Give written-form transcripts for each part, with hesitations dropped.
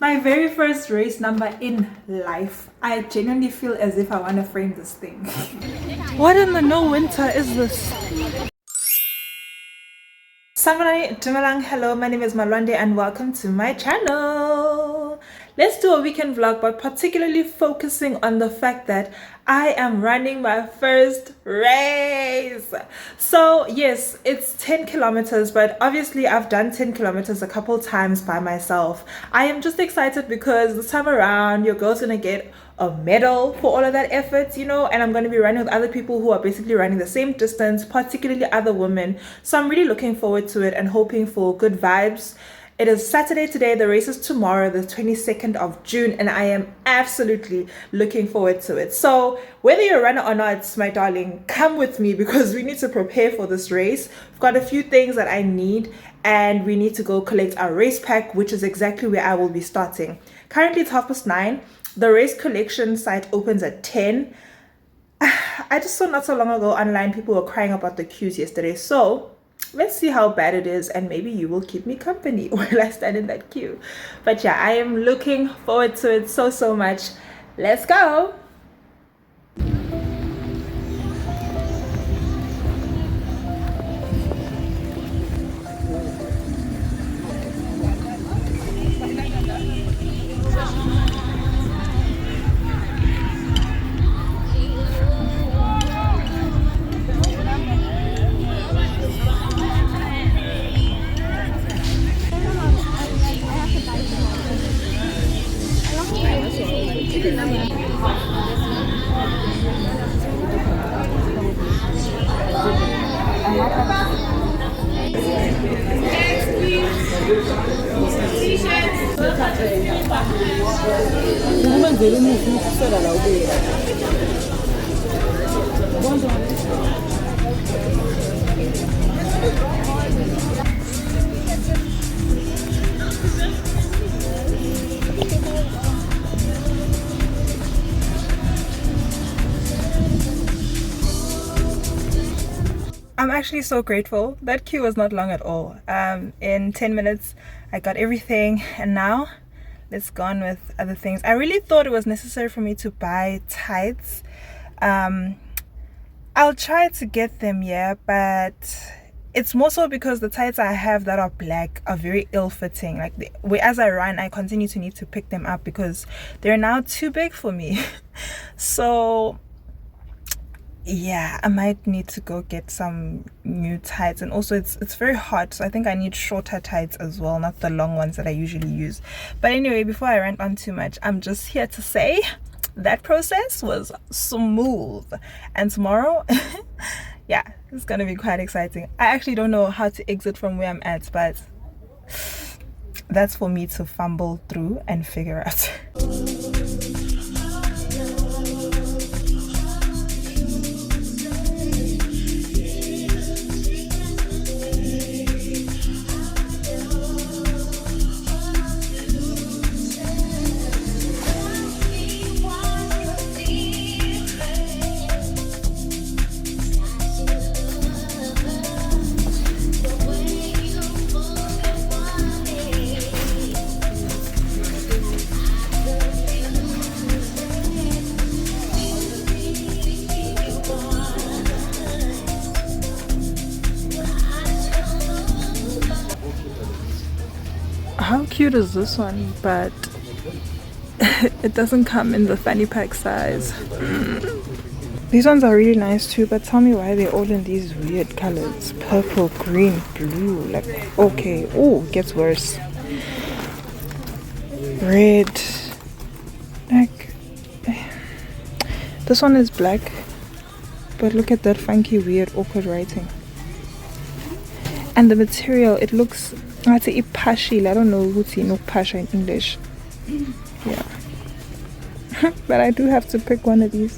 My very first race number in life. I genuinely feel as if I want to frame this thing. What in the no winter is this? Samurai Dumalang, hello, my name is Malwande and welcome to my channel. Let's do a weekend vlog, but particularly focusing on the fact that I am running my first race. So yes, it's 10 kilometers, but obviously I've done 10 kilometers a couple times by myself. I am just excited because this time around your girl's gonna get a medal for all of that effort, you know, and I'm going to be running with other people who are basically running the same distance, particularly other women. So I'm really looking forward to it and hoping for good vibes. It is Saturday today, the race is tomorrow, the 22nd of June, and I am absolutely looking forward to it. So whether you're a runner or not, my darling, come with me because we need to prepare for this race. We've got a few things that I need, and we need to go collect our race pack, which is exactly where I will be starting. Currently it's 9:30. The race collection site opens at 10. I just saw not so long ago online people were crying about the queues yesterday. So let's see how bad it is, and maybe you will keep me company while I stand in that queue. But yeah, I am looking forward to it so much. Let's go. I'm actually so grateful. That queue was not long at all. In 10 minutes I got everything, and now let's go on with other things. I really thought it was necessary for me to buy tights. I'll try to get them, yeah, but it's more so because the tights I have that are black are very ill-fitting. Like as I run, I continue to need to pick them up because they're now too big for me. So yeah, I might need to go get some new tights, and also it's very hot, so I think I need shorter tights as well, not the long ones that I usually use. But anyway, before I rant on too much, I'm just here to say that process was smooth, and tomorrow yeah, it's gonna be quite exciting. I actually don't know how to exit from where I'm at, but that's for me to fumble through and figure out. How cute is this one? But it doesn't come in the fanny pack size. These ones are really nice too, but tell me why they're all in these weird colors. Purple, green, blue. Like, okay. Oh, it gets worse. Red. Like, this one is black, but look at that funky, weird, awkward writing. And the material, it looks, I'd say ipashile. I don't know what's no pasha in English. Yeah. But I do have to pick one of these.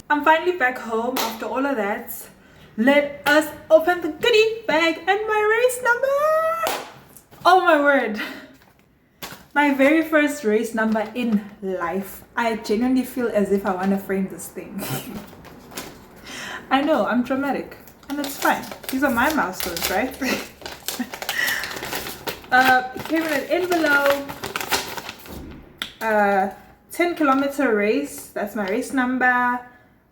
I'm finally back home after all of that. Let us open the goodie bag and my race number. Oh my word. My very first race number in life. I genuinely feel as if I want to frame this thing. I know, I'm dramatic. And it's fine. These are my milestones, right? It came in an envelope. 10-kilometer race. That's my race number.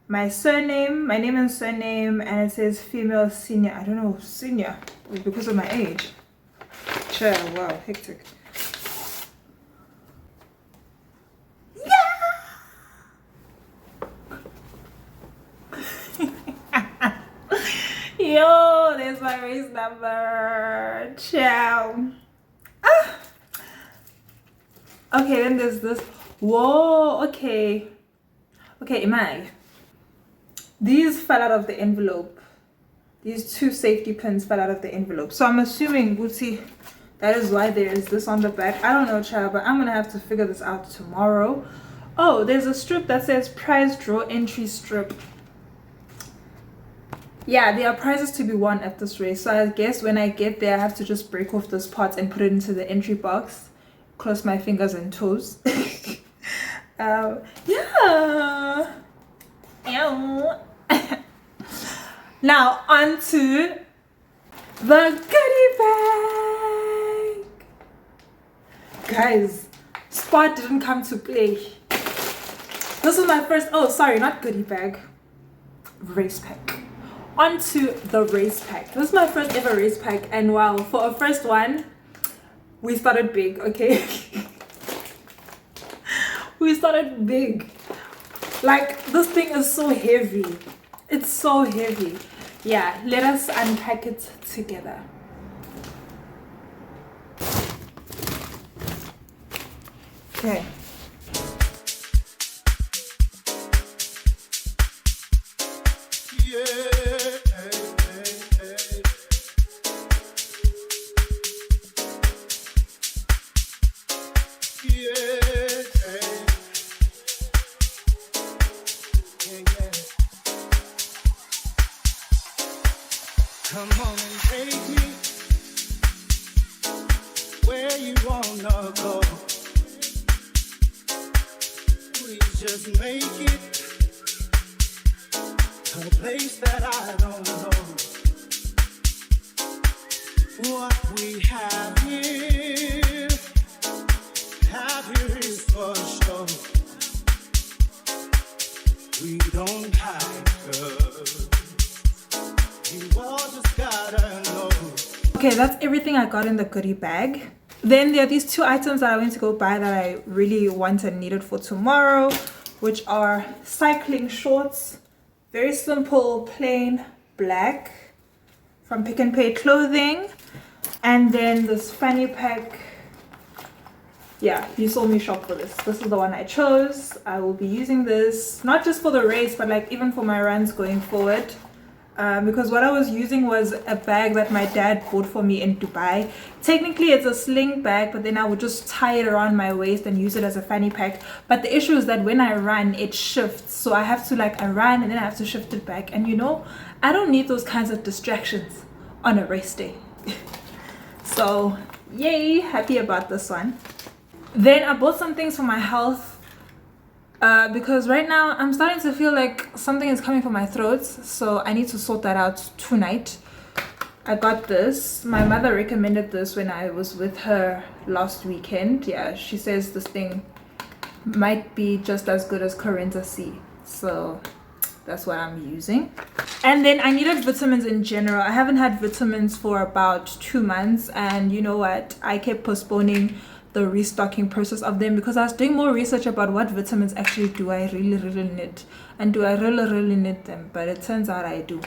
My surname, my name and surname, and it says female senior. I don't know, senior because of my age. Sure, wow, hectic. Yo, there's my race number. Ciao. Ah. Okay, then there's this. Whoa, okay. Okay, Imai. These fell out of the envelope. These two safety pins fell out of the envelope. So I'm assuming, Gucci, that is why there is this on the back. I don't know, child, but I'm going to have to figure this out tomorrow. Oh, there's a strip that says prize draw entry strip. Yeah, there are prizes to be won at this race. So I guess when I get there, I have to just break off this part and put it into the entry box. Cross my fingers and toes. Yeah. Ow. Now on to the goodie bag. Guys, Spar didn't come to play. This is my first, oh sorry, not goodie bag, race pack. Onto the race pack. This is my first ever race pack, and wow, for a first one, we started big, okay? We started big. Like, this thing is so heavy. It's so heavy. Yeah, let us unpack it together. Okay. Come on and take me where you wanna go. Please just make it a place that I don't know. What we have here is for sure. We don't hide 'cause you all just gotta know. Okay, that's everything I got in the goodie bag. Then there are these two items that I went to go buy that I really want and needed for tomorrow, which are cycling shorts. Very simple, plain black from Pick n Pay Clothing. And then this fanny pack. Yeah, you saw me shop for this. This is the one I chose. I will be using this not just for the race, but like even for my runs going forward. Because what I was using was a bag that my dad bought for me in Dubai. Technically it's a sling bag, but then I would just tie it around my waist and use it as a fanny pack. But the issue is that when I run, it shifts. So I have to I run and then I have to shift it back. And you know, I don't need those kinds of distractions on a race day. So yay, happy about this one. Then I bought some things for my health. Because right now I'm starting to feel like something is coming from my throat, so I need to sort that out tonight. I got this. My mother recommended this when I was with her last weekend. Yeah, she says this thing might be just as good as Corinza C. So that's what I'm using. And then I needed vitamins in general. I haven't had vitamins for about 2 months, and you know what? I kept postponing the restocking process of them because I was doing more research about what vitamins actually do I really need, and do I really need them. But it turns out I do.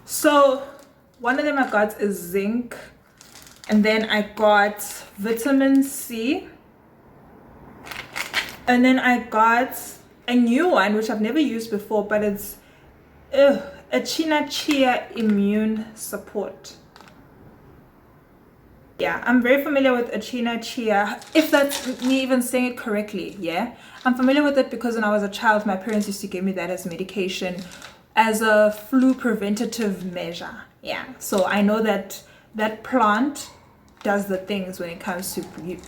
So one of them I got is zinc, and then I got vitamin C, and then I got a new one which I've never used before, but it's a China Chia immune support. Yeah, I'm very familiar with Achina Chia, if that's me even saying it correctly. Yeah, I'm familiar with it because when I was a child, my parents used to give me that as medication, as a flu preventative measure. Yeah, so I know that that plant does the things when it comes to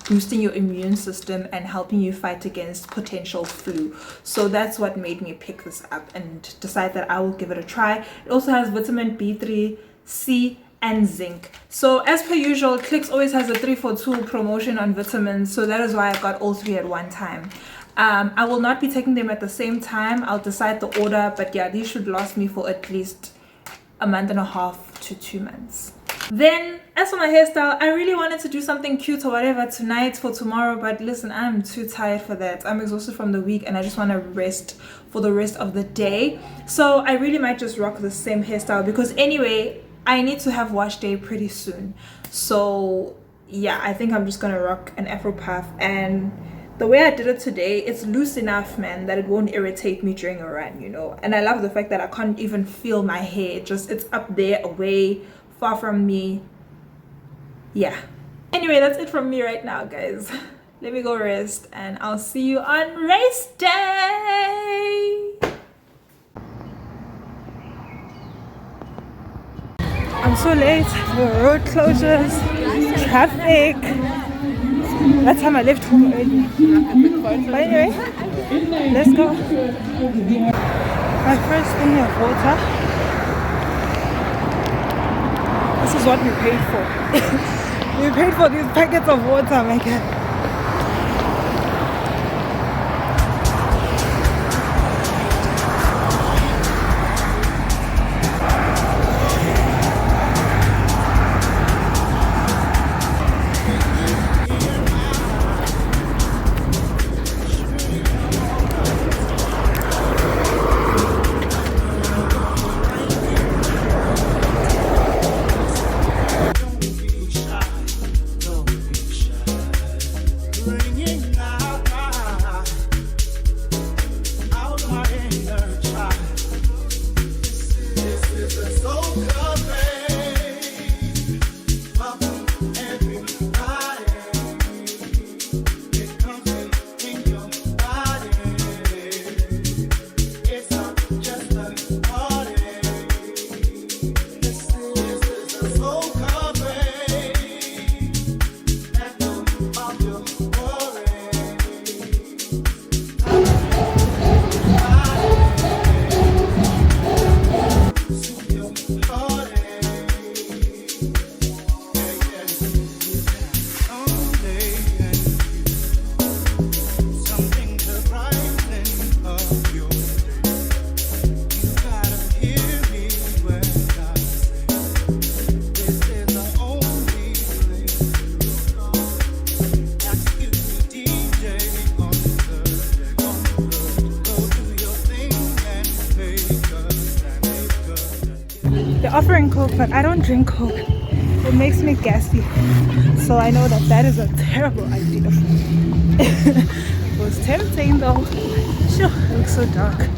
boosting your immune system and helping you fight against potential flu. So that's what made me pick this up and decide that I will give it a try. It also has vitamin B3, C, and zinc. So as per usual, Clicks always has a 3 for 2 promotion on vitamins, so that is why I got all three at one time. I will not be taking them at the same time. I'll decide the order, but yeah, these should last me for at least a month and a half to 2 months. Then as for my hairstyle, I really wanted to do something cute or whatever tonight for tomorrow, but listen, I'm too tired for that. I'm exhausted from the week and I just want to rest for the rest of the day. So I really might just rock the same hairstyle because anyway, I need to have wash day pretty soon. So yeah, I think I'm just gonna rock an afro puff, and the way I did it today, it's loose enough, man, that it won't irritate me during a run, you know. And I love the fact that I can't even feel my hair. It's up there, away, far from me. Yeah. Anyway, that's it from me right now, guys. Let me go rest and I'll see you on race day. I'm so late for road closures, traffic. That time I left home early. But anyway, let's go. My first thing of water. This is what we paid for. We paid for these packets of water, my God. They're offering Coke, but I don't drink Coke. It makes me gassy. So I know that that is a terrible idea. It was tempting though. Sure, it looks so dark.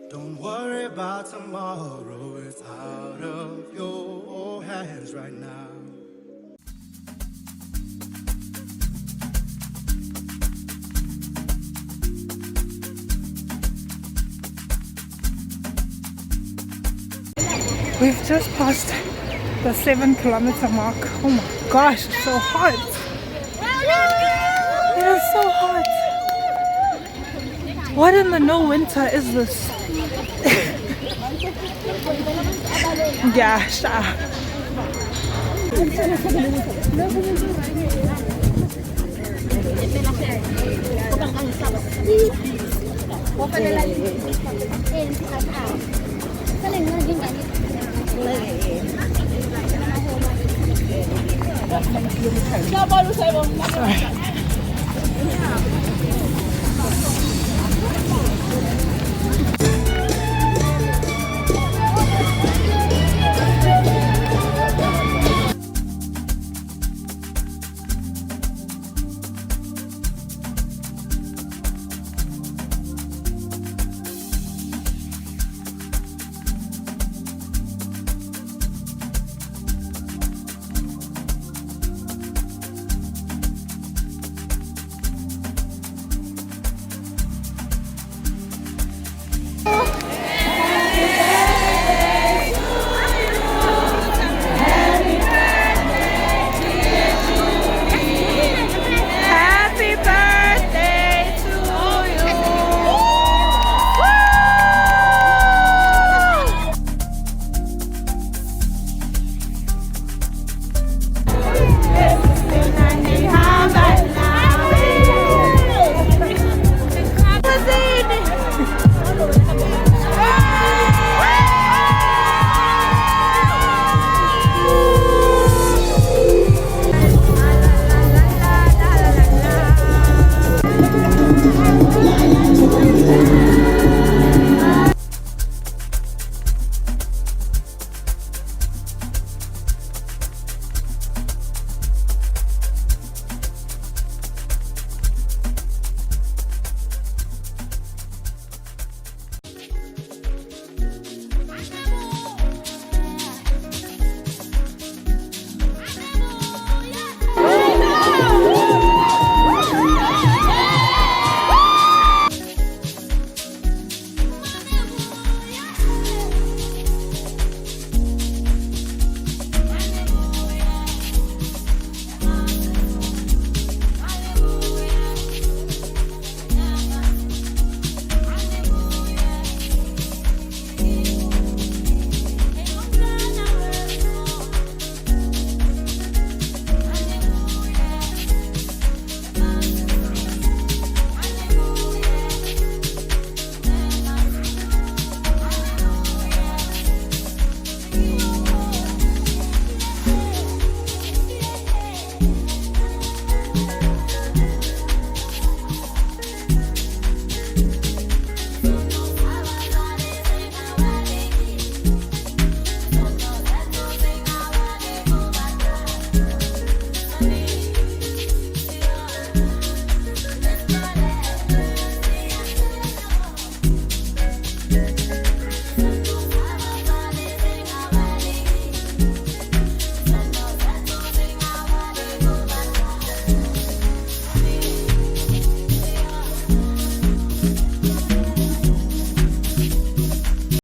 Don't worry about tomorrow, it's out of your hands right now. We've just passed the 7-kilometer mark. Oh my gosh, it's so hot. It is so hot. What in the no winter is this? Yeah, sure. Sorry.